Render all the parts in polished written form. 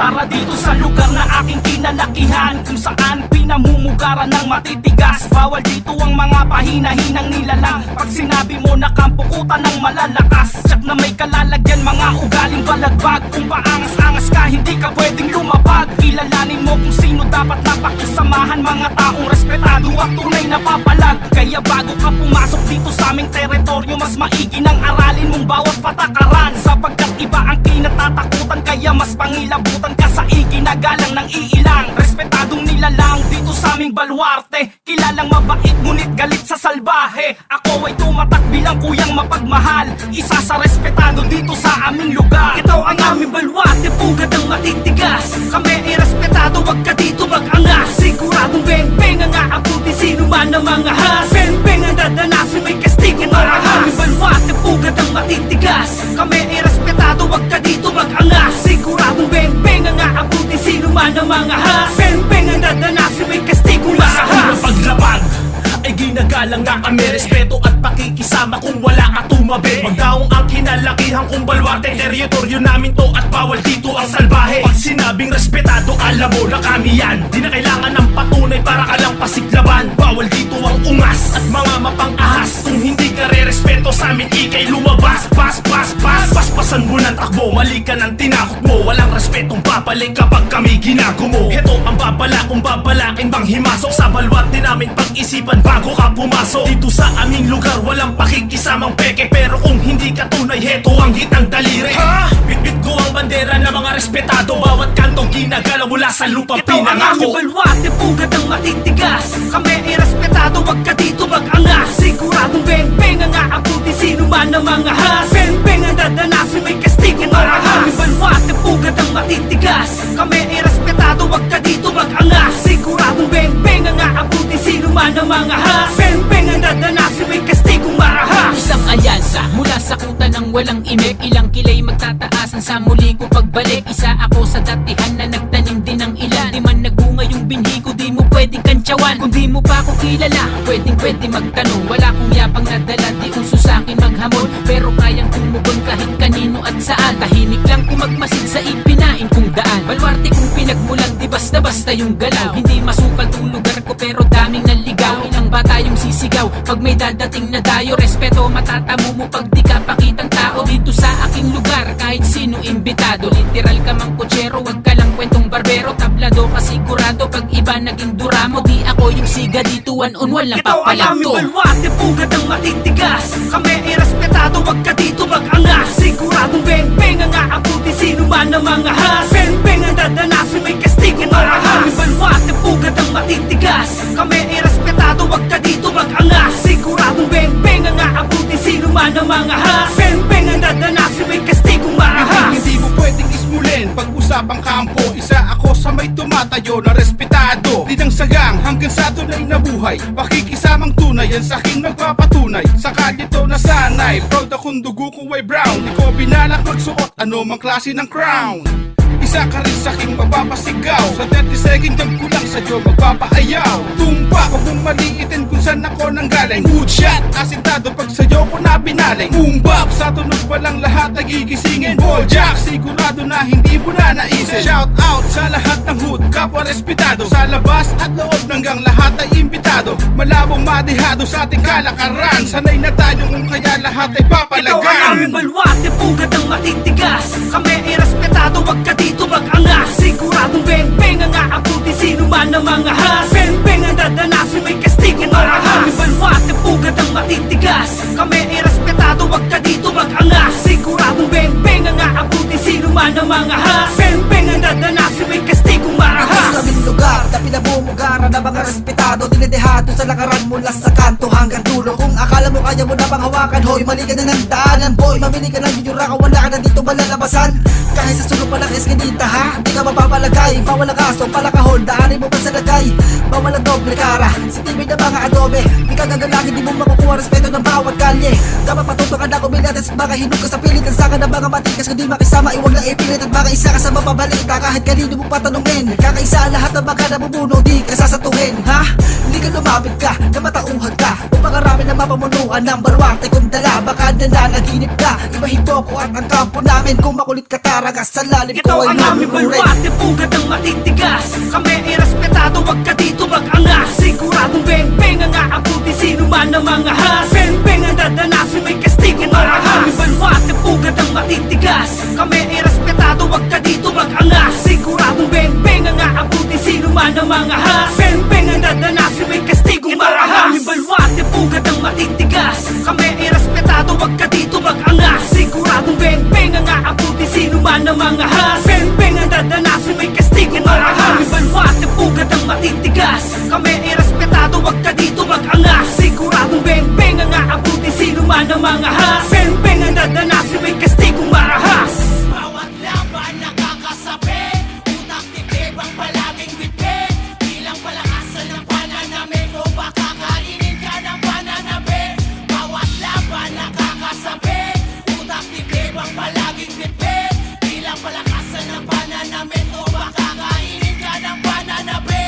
Tara dito sa lugar na aking kinalakihan, kung saan pinamumugaran ng matitigas. Bawal dito ang mga pahina-hinang nilalang. Pag sinabi mo na kampukutan ng malalakas, tsak na may kalalagyan, mga ugaling balagbag. Kung paangas-angas ka, hindi ka pwedeng lumabag. Kilalanin mo kung sino dapat napakisamahan, mga taong respetado at tunay na papalag. Kaya bago ka pumasok dito sa aming teritoryo, mas maigi nang aralin mong bawat patakaran, sapagkat iba ang kinatatakutan. Kaya mas pangilabutan ka sa iginagalang ng iilang respetadong nilalang dito sa aming baluarte. Kilalang mabait ngunit galit sa salbahe. Ako ay tumatak bilang kuyang mapagmahal, isa sa respetado dito sa aming lugar. Ito ang aming baluarte, pugad ang matitigas. Kami ay respetado, wag ka dito mag-angas. Siguradong beng-beng ang aabuti sino man ang mga has. Beng-beng ang dadanasin, may kastigo marahas. Ang aming baluarte, pugad ang matitigas. Kami ay respetado, wag ka dito mag-angas. Siguradong beng-beng ang aabuti sino man ang mga has. Beng-beng ang dadanasin, may kastigo marahas. Sa paglabag ay ginagalang na kami, respeto at pakikisama kung wala ka tumabi. Magdaong ang kinalakihan kong baluarte, teritoryo namin to at bawal dito ang salbahe. Pag sinabing respetado, alam mo na kami yan. Di na kailangan ng patunay para ka lang pasiglaban. Bawal dito ang ungas at mga mapang-ahas. Kung hindi ka re-respeto sa amin, ikay lumabas. Paspasan mo ng takbo, mali ka ng tinakot mo. Walang respetong babalik kapag kami ginagumo. Heto ang babala kung babalaking bang himasok sa baluarte namin, pag-isipan bago ka pumasok. Dito sa aming lugar walang pakikisamang peke, pero kung hindi ka tunay, heto ang hitang daliri. Bitbit ko ang bandera ng mga respetado, bawat kanto ginagalaw mula sa lupa pinangako. Ito ang aming baluarte, pugad ang matitigas. Kami ay respetado, wag ka dito mag-angas. Siguradong beng-beng ang aabuti sino man ang mga has. Beng-beng ang dadanasin, may kastigo marahas. Ang aming baluarte, pugad ang matitigas. Kami ay respetado, wag ka dito mag-angas. Siguradong beng-beng ang aabuti sino man ang mga has. Beng-beng ang dadanasin, may kastigo marahas. Isang alyansa mula sa kuta ng walang imek, ilang kilay magtataasan sa muli ko pagbalik. Isa ako sa datihan na nagtanim din ng ilan. Di man nagbunga yung binhi ko, di mo pwedeng kantsawan. Kung di mo pa ako kilala, pwede magtanong. Wala kong yapang nadala, di uso sa'kin maghamon, pero kayang tumugon kahit kanino at saan. Tahimik lang kung magmasid sa ipinain kong daan. Baluarte kung pinagmulan, di basta-basta yung galaw. Hindi masukal tong lugar ko, pero daming naligaw. Ilang bata yung sisigaw pag may dadating na dayo. Respeto matatamo mo pag di ka pakitang tao dito sa aking lugar, kahit sino imbitado. Literal ka mang kutsero, wag ka lang kwentong barbero. Tablado ka sigurado pag iba naging duramo. Di ako yung siga dito, one-on-one lang Ito ang aming papalagto. baluarte, pugad ang matitigas. Kami ay respetado, wag ka dito mag-angas. Siguradong beng-beng ang aabuti sino man ang mga has. Beng-beng ang dadanasin, may kastigo marahas. Ang aming baluarte, pugad ang matitigas. Kami ay respetado, wag ka dito mag-angas. Siguradong beng-beng ang aabuti sino man ang mga has. Beng-beng ang dadanasin, may kastigo marahas. Hindi mo pwedeng ismulin pag-usapang kampo. Isa ako sa may tumatayo na respetado. Di nang sagang hanggang sa tunay na buhay, pakikisamang tunay yan sa aking nagpapatunay. Sa kalye to nasanay, proud akong dugo ko ay brown. Di ko binalak magsuot ano mang klase ng crown. Isa ka rin sa'king mapapasigaw. Sa 30 second jump ko lang sa'yo magpapaayaw. Tumpa ko kung maliitin kung saan ako nanggaling. Good shot, asintado pag sa'yo ko na binaling. Boombap, sa tunog pa lang lahat nagigisingin. Bojack, sigurado na hindi mo na naisip. Shout out sa lahat ng hood, kapwa respetado. Sa labas at loob hanggang lahat ay imbitado. Malabong madihado sa ating kalakaran. Sanay na tayo kung kaya lahat ay papalagan. Ito ang aming baluarte, pugad ang matitigas. Kami ay respetado, wag ka dito mag-angas. Siguradong beng-beng ang aabuti sino man ang mga has. Beng-beng ang dadanasin, may kastigo marahas. Ang aming baluarte, pugad ang matitigas. Kami ay respetado, wag ka dito mag-angas. Siguradong beng-beng ang aabuti sino man ang mga has. Beng-beng ang dadanasin, may kastigo marahas. Sa aming lugar na pinamumugaran na mga respetado, dinedehado sa lakaran mula sa kanto hanggang dulo. Kung akala mo kaya mo na pang hawakan, hoy, mali ka na ng daanan, boy. Mamili ka ng yura ka, wala ka na dito malalabasan. Kahit sa sulong pa ng eskinita, ha? Di ka mapapalagay, bawal ang kaso, palakahon. Daanin mo ba sa lagay? Bawal ang doble kara, sa tibay na mga adobe. Di ka gagalangin, di mo makukuha respeto ng bawat kalye. Dapat patuto ka na kumilates at baka hinug ka sa pilit. Ang saka ng mga matikas, kundi makisama, iwag na ipilit. At baka isa ka sa mapabalita, kahit kanino mo patanungin. Kakaisa ang lahat ng mga nabubuno, di ka sasatuhin, ha? Hindi ka lumapit ka, na matauhan ka. O pangarami na mapamunuan ng baluarte kung dala. Baka nananaginip ka Iba-hibo ko at ang kampo namin Kung makulit ka taragas sa lalim Ito ko ay ang aming mamuhurin balwate, pugad ng matitigas Kami irespetado, wag ka dito mag-angas Siguradong beng-beng ang aabuti Sino man ang mga has Beng-beng ang dadanasin, may kastigo marahas Aming balwate, pugad ng matitigas Kami irespetado, wag ka dito mag-angas Siguradong beng-beng ang aabuti Sino man ang mga has Beng-beng ang dadanasin, may kastigo marahas Aming balwate, pugad ng matitigas Kami irespetado, wag ka dito mag-angas Siguradong beng-beng ang aabuti Sino man ang mga has Beng-beng ang dadanasin, may kastigo marahas Aming balwate, pugad ng matitigas Kami irespetado, wag ka dito mag-angas Siguradong beng-beng ang aabuti Sino man ang mga has Beng-beng ang dadanasin, may kastigo marahas Bawat laban nakakasabi Utak titibang palaging bitbit Bilang palakasan ng pananamit O baka kainin ka ng pananabi Bawat laban nakakasabi Utak titibang palaging bitbit Bilang palakasan ng pananamit O baka kainin ka ng pananabi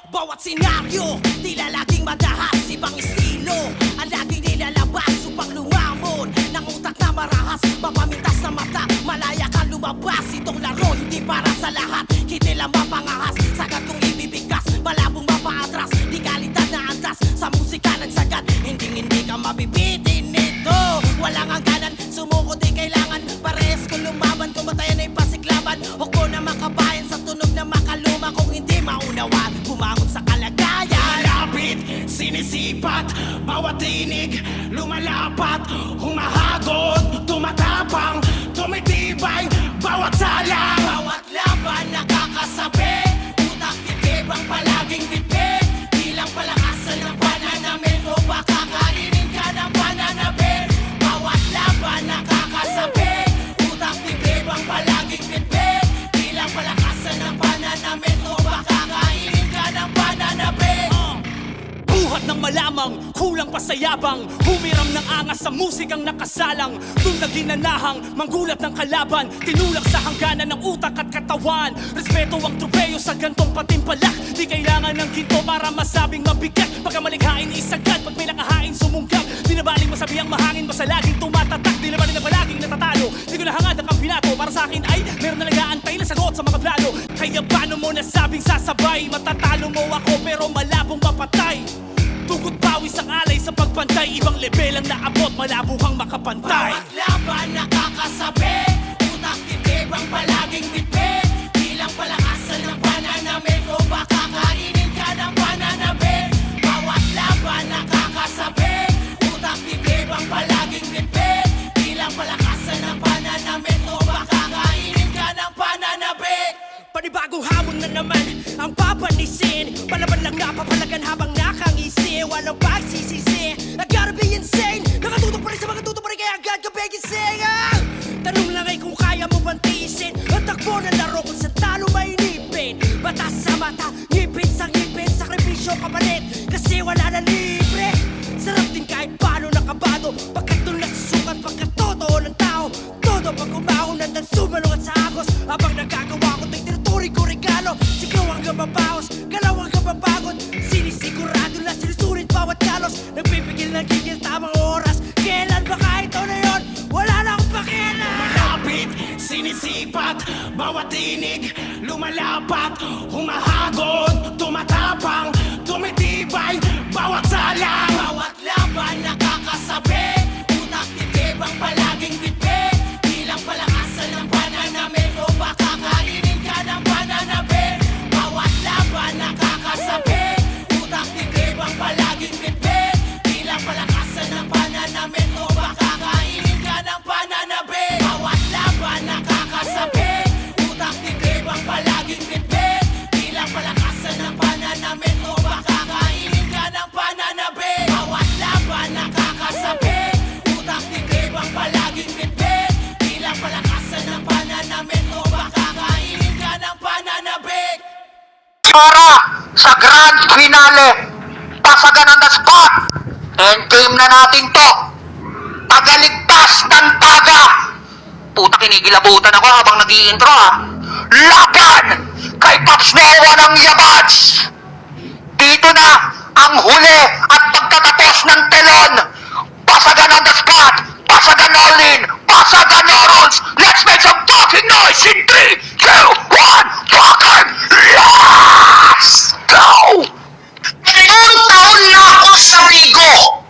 Bawat senaryo, tila laging madahas Ibang estilo, ang laging nilalabas Upang lumamon, ng utak na marahas Mapamintas na mata, malaya kang lumabas Itong laro, hindi para sa lahat Hindi lang mapangahas, sagad kong ibibigkas Malabong mapaatras, di kalidad na antas Sa musika nagsagat, hindi ka mabibitin nito Walang hangganan, sumuko di kailangan Parehas kung lumaban, kumatayan ay pasiklaban Hukbo na makabayan sa tunog na makaluma Kung hindi maunawa, bumangon sa kalagayan Malapit, sinisipat, bawat tinig Lumalapat, humahagod, tumatapang Tumitibay, bawat salang Bawat laban nakakasabi Utak titibang palaging bitbit Bilang palakasan ng pananamit O baka kainin ka ng pananabit Bawat laban nakakasabi Utak titibang palaging bitbit Bilang palakasan ng pananamit O baka kainin ka ng pananabit Buhat ng malamang, kulang pa sa yabang Humiram ng angas sa musikang nakasalang Doon na ginanahang, manggulat ng kalaban Tinulak sa hangganan ng utak at katawan Respeto ang tropeyo sa gantong patimpalak Di kailangan ng ginto para masabing mabigat Pagka malikhain isagad, pag may nakahain sumunggab Di na baling masabihang mahangin, basta laging tumatatak Di na baling na palaging natatalo Di ko nahangad ang kampinato, para sa akin ay meron na nag-aantay na sagot sa mga plano Kaya paano mo nasabing sasabay Matatalo mo ako pero malabong mapatay Tugot pawis ang alay sa pagpantay Ibang level ang naabot, malabo kang makapantay Bawat laban nakakasabi Utak titibang palaging bitbit Bilang palakasan ng pananamit O baka kainin ka ng pananabit Bawat laban nakakasabi Utak titibang palaging bitbit Bilang palakasan ng pananamit O baka kainin ka ng pananabit Panibagong hamon na naman ang papanisin Palaban lang napapalagan habang nakangisi Walang pagsisisi I gotta be insane Nakatutok pa rin sa mga tutok pa rin Kaya agad ka begising Tanong lang ay kung kaya mo bang tiisin Ang takbo ng laro kung sa talo may inipin Mata sa mata, ngipin sa ngipin Sakripisyo kapalit Kasi wala na libre Sarap din kahit paano nakabado Pagkat doon nasusukat pagkat totoo ng tao Todo pag umahon nandang sumalungat sa agos Habang nagagawa ko ta'y teritoryo ko regalo Sigaw hanggang mabawas, galaw hanggang mapagod Sinisigurado na sinusulit bawat kalos Nagpipigil ng gigil tamang oras Kailan ba kahit ito na yun? Wala na akong pakialam Malapit, sinisipat, bawat tinig Lumalapat, humahagod, tumatapang Tumitibay, bawat salang Bawat laban nakakasabi Utak titibang palaging bitbit Bilang palakasan ng pananamit O baka kainin ka ng pananabit Bawat laban nakakasabi Utak titibang palaging bitbit Bilang palakasan ng pananamit O baka kainin ka ng pananabit Bawat laban nakakasabi Utak titibang palaging bitbit Bilang palakasan ng pananamit O baka kainin ka ng pananabit Bawat laban nakakasabi Utak titibang palaging bitbit Bilang palakasan ng pananamit O baka kainin ka ng pananabit Para sa grand finale, pasagan on the spot, endgame na natin to. Tagaligtas ng taga. Puta, kinigilabutan ako habang nag-i-intro Laban kay Pops Noah ng Yabads. Dito na ang huli at pagtatapos ng telon. Pasagan on the spot, pasagan Pasaganerons! Let's make some fucking noise in 3, 2, 1, fucking let's go! 7 taon na ako sa Bigo!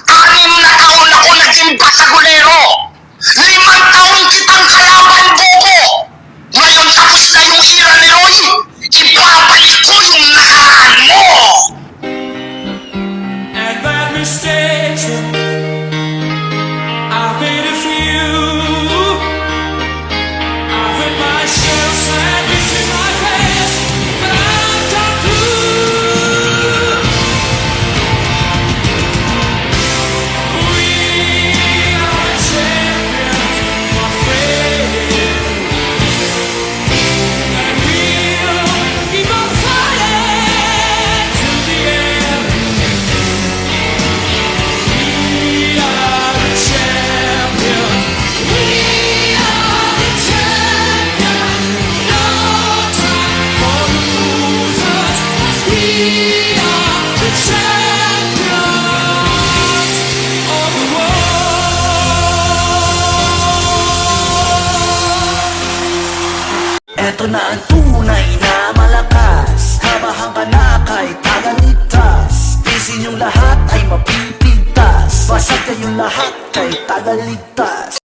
6 na taon ako naging pasagulero! 5 taon kitang kalaban, Gogo! Ngayon tapos na yung era ni Roy! Ibabalik ko yung nakaraan mo! And bad mistakes, I've made a few. I've hurt myself sandwiched in my past, but I've got through. We are champions, my friend, and we'll keep on fighting till the end. We are the champions. We are the champions. No time for losers. We are the champions of the world. Eto na ang tunay na malakas Habahan ka na kay tagaligtas Tisin yung lahat ay mapipigtas Basag kayong lahat kay tagaligtas